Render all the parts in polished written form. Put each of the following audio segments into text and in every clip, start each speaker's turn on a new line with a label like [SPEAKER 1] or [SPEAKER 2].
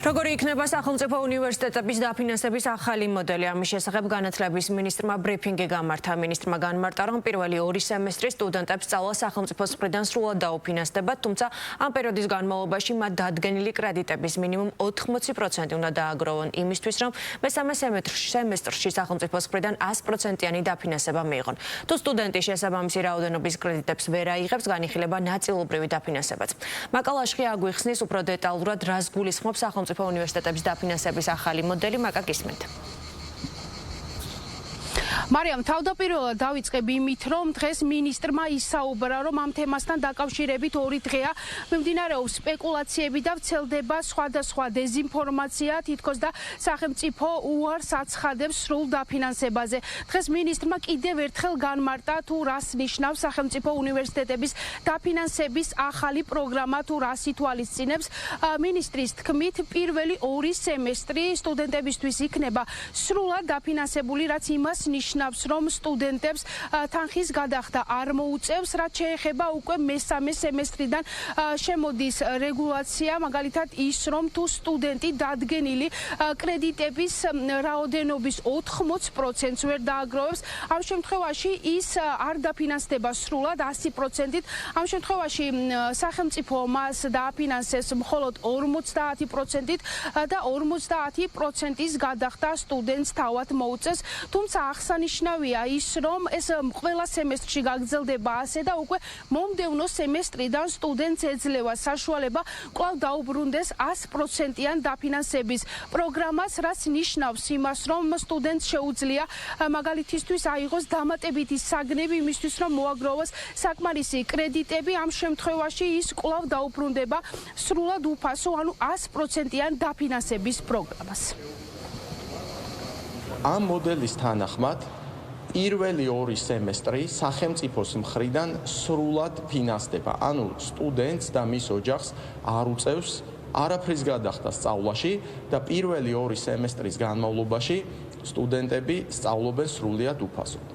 [SPEAKER 1] Როგორი იქნება სახელმწიფო უნივერსიტეტების დაფინანსების ახალი მოდელი? ამის შესახებ განათლების მინისტრმა ბრიფინგი გამართა. მინისტრმა განმარტა, რომ პირველი 2 სემესტრის სტუდენტებს სწავლა სახელმწიფოს მხრიდან სრულად დაუფინანსდებათ, თუმცა ამ პერიოდის განმავლობაში მათ დადგენილი კრედიტების მინიმუმ 80% უნდა დააგროვონ იმისთვის, რომ მესამე სემესტრში სახელმწიფოს მხრიდან 100%-იანი დაფინანსება მიიღონ. თუ სტუდენტი შესაბამისი რაოდენობის კრედიტებს ვერ აიღებს, განიხილება ნაწილობრივი დაფინანსებაც. მაკალაშხი აგვიხსნის უფრო დეტალურად, რას გულისხმობს სახელმწიფო უნივერსიტეტების დაფინანსების ახალი მოდელი. მაკა გისმენთ.
[SPEAKER 2] მარიამ, თავდაპირველად დავიწყებ იმით, რომ დღეს მინისტრმა ისაუბრა, რომ ამ თემასთან დაკავშირებით 2 დღეა მიმდინარეობს სპეკულაციები და ვრცელდება სხვადასხვა დეზინფორმაცია, თითქოს და სახელმწიფო უარს აცხადებს სრულ დაფინანსებაზე. დღეს მინისტრმა კიდევ ერთხელ განმარტა, თუ რას ნიშნავს სახელმწიფო უნივერსიტეტების დაფინანსების ახალი პროგრამა, თუ რას ითვალისწინებს. მინისტრის თქმით, პირველი 2 სემესტრი სტუდენტებისთვის იქნება სრულად დაფინანსებული, რაც იმას ნიშნავს, რომ სტუდენტებს თანხის გადახდა არ მოუწევს, რაც შეეხება უკვე მესამე სემესტრიდან შემოდის რეგულაცია, მაგალითად ის, რომ თუ სტუდენტი დადგენილი კრედიტების რაოდენობის 80%-ს ვერ დააგროვებს, ამ შემთხვევაში ის არ დაფინანსდება სრულად 100%-ით. ამ შემთხვევაში სახელმწიფო მას დააფინანსებს მხოლოდ 50%-ით და 50%-ის გადახდა სტუდენტს თავად მოუწევს. თუმცა აღსანიშნავია ის, რომ ეს ყველა სემესტრში გაგრძელდება ასე და უკვე მომდევნო სემესტრიდან სტუდენტს ეძლევა საშუალება კვლავ დაუბრუნდეს 100%-იან დაფინანსების პროგრამას, რაც ნიშნავს იმას, რომ სტუდენტს შეუძლია მაგალითისთვის აიღოს დამატებითი საგნები იმისთვის, რომ მოაგროვოს საკმარისი კრედიტები. ამ შემთხვევაში ის კვლავ დაუბრუნდება სრულად უფასო, ანუ 100%-იან დაფინანსების პროგრამას.
[SPEAKER 3] ამ მოდელის თანახმად პირველი 2 სემესტრი სახელმწიფოს მხრიდან სრულად ფინანსდება. ანუ სტუდენტს და მის ოჯახს არ უწევს არაფრის გადახდა სწავლაში და პირველი 2 სემესტრის განმავლობაში სტუდენტები სწავლობენ სრულიად უფასოდ.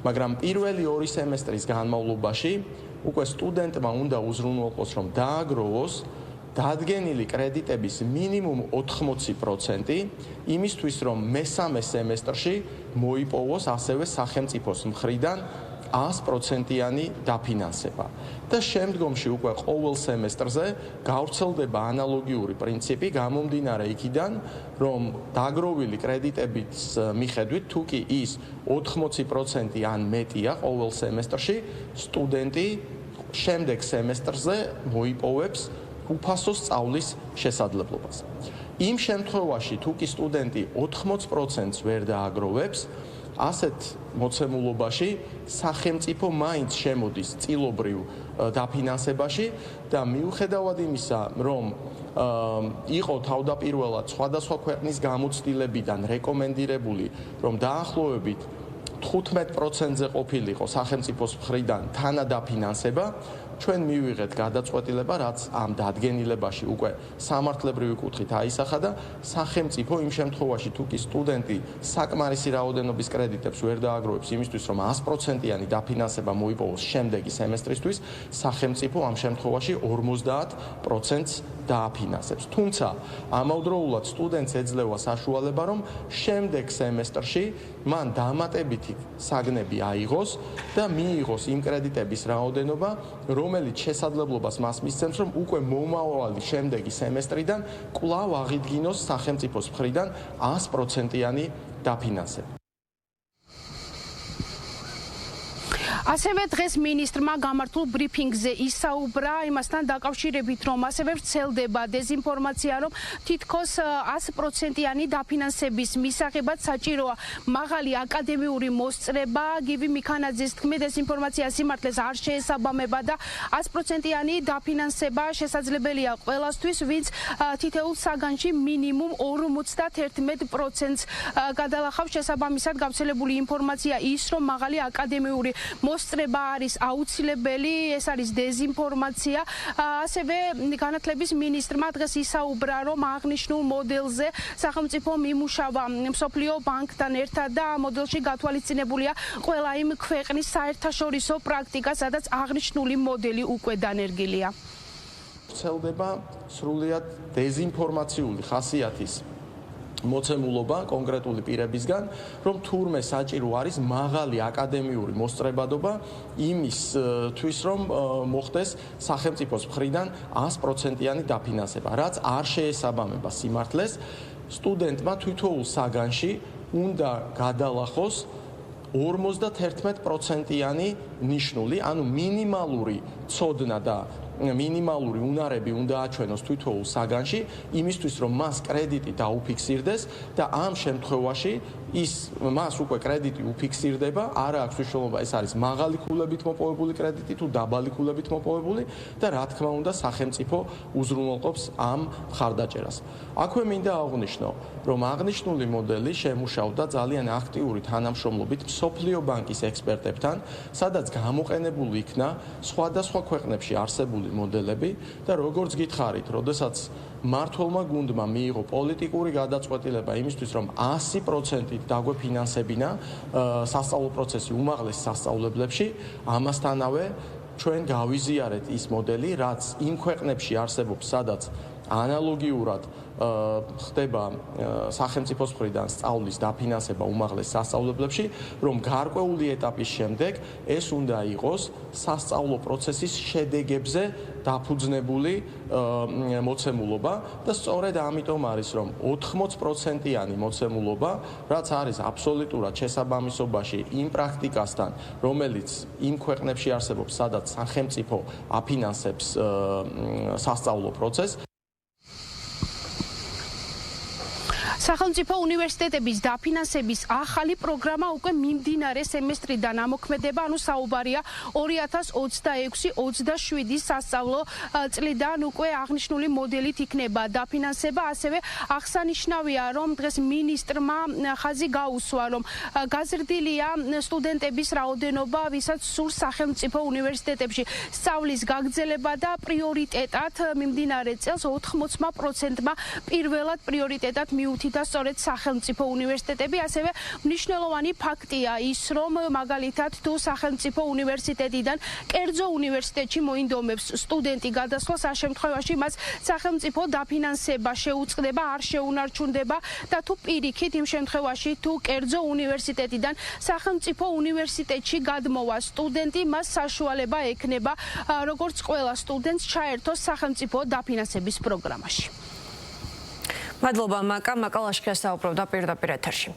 [SPEAKER 3] მაგრამ პირველი 2 სემესტრის განმავლობაში უკვე სტუდენტმა უნდა უზრუნველყოს, რომ დააგროვოს დადგენილი კრედიტების მინიმუმ 80% იმისთვის, რომ მესამე სემესტრში მოიპოვოს ასევე სახელმწიფოს მხრიდან 100%-იანი დაფინანსება. და შემდგომში უკვე ყოველ სემესტრზე გავრცელდება ანალოგიური პრინციპი, გამომდინარე იქიდან, რომ დაგროვილი კრედიტების მიხედვით, თუ კი ის 80% ან მეტია ყოველ სემესტრში, სტუდენტი შემდეგ სემესტრზე მოიპოვებს უფასო სწავლის შესაძლებლობას. იმ შემთხვევაში, თუ კი სტუდენტი 80%-ს ვერ დააგროვებს, ასეთ მოცემულობაში სახელმწიფო მაინც შემოდის წილობრივ დაფინანსებაში და მიუხედავად იმისა, რომ იყო თავდაპირველად სხვადასხვა ქვეყნის გამოცდილებიდან რეკომენდირებული, რომ დაახლოებით 15%-ზე ყოფილიყო სახელმწიფოს მხრიდან თანადაფინანსება, ჩვენ მივიღეთ გადაწყვეტილება, რაც ამ დადგენილებაში უკვე სამართლებრივი კუთხით აისახა და სახელმწიფო იმ შემთხვევაში, თუ კი სტუდენტი საკმარისი რაოდენობის კრედიტებს ვერ დააგროვებს იმისთვის, რომ 100%-იანი დაფინანსება მოიპოვოს შემდეგი სემესტრისთვის, სახელმწიფო ამ შემთხვევაში 50%-ს დააფინანსებს. თუმცა ამავდროულად სტუდენტს ეძლევა საშუალება, რომ შემდეგ სემესტრში მან დამატებითი საგნები აიღოს და მიიღოს იმ კრედიტების რაოდენობა, რომელიც შესაძლებლობას მას მისცემს, რომ უკვე მომავალი შემდეგი სემესტრიდან კვლავ აღიდგინოს სახელმწიფოს მხრიდან 100%-იანი დაფინანსება.
[SPEAKER 2] ასევე დღეს მინისტრმა გამართულ ბრიფინგზე ისაუბრა იმასთან დაკავშირებით, რომ ასევე ვრცელდება დეზინფორმაცია, რომ თითქოს 100%-იანი დაფინანსების მისაღებად საჭიროა მაღალი აკადემიური მოსწრება. გივი მიქანაძის თქმით, ეს ინფორმაცია სიმართლეს არ შეესაბამება და 100%-იანი დაფინანსება შესაძლებელია ყველასთვის, ვინც თითოეულ საგანში მინიმუმ 51%-ს გადალახავს. შესაბამისად გავრცელებული ინფორმაცია ის, რომ მაღალი აკადემიური მოსწრება არის აუცილებელი, ეს არის დეზინფორმაცია. ასევე განათლების მინისტრმა დღეს ისაუბრა, რომ აღნიშნულ მოდელზე სახელმწიფო მიმუშავა მსოფლიო ბანკთან ერთად და მოდელში გათვალისწინებულია ყველა იმ ქვეყნის საერთაშორისო პრაქტიკა, სადაც აღნიშნული მოდელი უკვე დანერგილია.
[SPEAKER 3] ვრცელდება სრულიად დეზინფორმაციული ხასიათის მოცემულობა კონკრეტული პირებისგან, რომ თურმე საჭირო არის მაღალი აკადემიური მოსწრებადობა იმისთვის, რომ მოხდეს სახელმწიფოს მხრიდან 100%-იანი დაფინანსება, რაც არ შეესაბამება სიმართლეს. სტუდენტმა თითოეულ საგანში უნდა გადალახოს 51%-იანი ნიშნული, ანუ მინიმალური ცოდნა და მინიმალური უნარები უნდა აჩვენოს თითოეულ საგანში, იმისთვის რომ მას კრედიტი დაუფიქსირდეს და ამ შემთხვევაში მას უკვე კრედიტი უფიქსირდება, არ აქვს მნიშვნელობა ეს არის მაღალი ქულებით მოპოვებული კრედიტი თუ დაბალი ქულებით მოპოვებული და რა თქმა უნდა სახელმწიფო უზრუნველყოფს ამ მხარდაჭერას. აქვე მინდა აღვნიშნო, რომ აღნიშნული მოდელი შემუშავდა ძალიან აქტიური თანამშრომლობით მსოფლიო ბანკის ექსპერტებთან, სადაც გამოყენებული იქნა სხვადასხვა ქვეყნებში არსებული მოდელები და როგორც გითხარით, როდესაც მართლმა გუნდმა მიიღო პოლიტიკური გადაწყვეტილება იმისთვის, რომ 100%-ით დაგვეფინანსებინა სასწავლო პროცესი უმაღლეს სასწავლებლებში, ამასთანავე ჩვენ გავიზიარეთ ის მოდელი, რაც იმ ქვეყნებში არსებობს, სადაც ანალოგიურად ხდება სახელმწიფოს მხრიდან სწავლის დაფინანსება უმაღლეს სასწავლებლებში, რომ გარკვეული ეტაპის შემდეგ ეს უნდა იყოს სასწავლო პროცესის შედეგებზე დაფუძნებული მოცემულობა და სწორედ ამიტომ არის, რომ 80%-იანი მოცემულობა, რაც არის აბსოლუტურად შესაბამისობაში იმ პრაქტიკასთან, რომელიც იმ ქვეყნებში არსებობს, სადაც სახელმწიფო აფინანსებს სასწავლო პროცესს.
[SPEAKER 2] სახელმწიფო უნივერსიტეტების დაფინანსების ახალი პროგრამა უკვე მიმდინარე სემესტრიდან ამოქმედება, ანუ საუბარია 2026-27 სასწავლო წლიდან უკვე აღნიშნული მოდელით იქნება დაფინანსება. ასევე აღსანიშნავია, რომ დღეს მინისტრმა ხაზი გაუსვა, რომ გაზრდილია სტუდენტების რაოდენობა, ვისაც სურს სახელმწიფო უნივერსიტეტებში სწავლის გაგრძელება და პრიორიტეტად მიმდინარე წელს 80%-მა პირველად პრიორიტეტად მიუთითა და სწორედ სახელმწიფო უნივერსიტეტები. ასევე მნიშვნელოვანი ფაქტია ის, რომ მაგალითად თუ სახელმწიფო უნივერსიტეტიდან კერძო უნივერსიტეტში მოინდომებს სტუდენტი გადასვლას, ამ შემთხვევაში მას სახელმწიფო დაფინანსება შეუწყდება, არ შეუნარჩუნდება და თუ პირიქით იმ შემთხვევაში თუ კერძო უნივერსიტეტიდან სახელმწიფო უნივერსიტეტში გადმოვა სტუდენტი, მას საშუალება ექნება როგორც ყველა სტუდენტს ჩაერთოს სახელმწიფო დაფინანსების პროგრამაში.
[SPEAKER 1] მადლობა მაკა ლაშქრია საუბრობდა პირდაპირ ეთერში.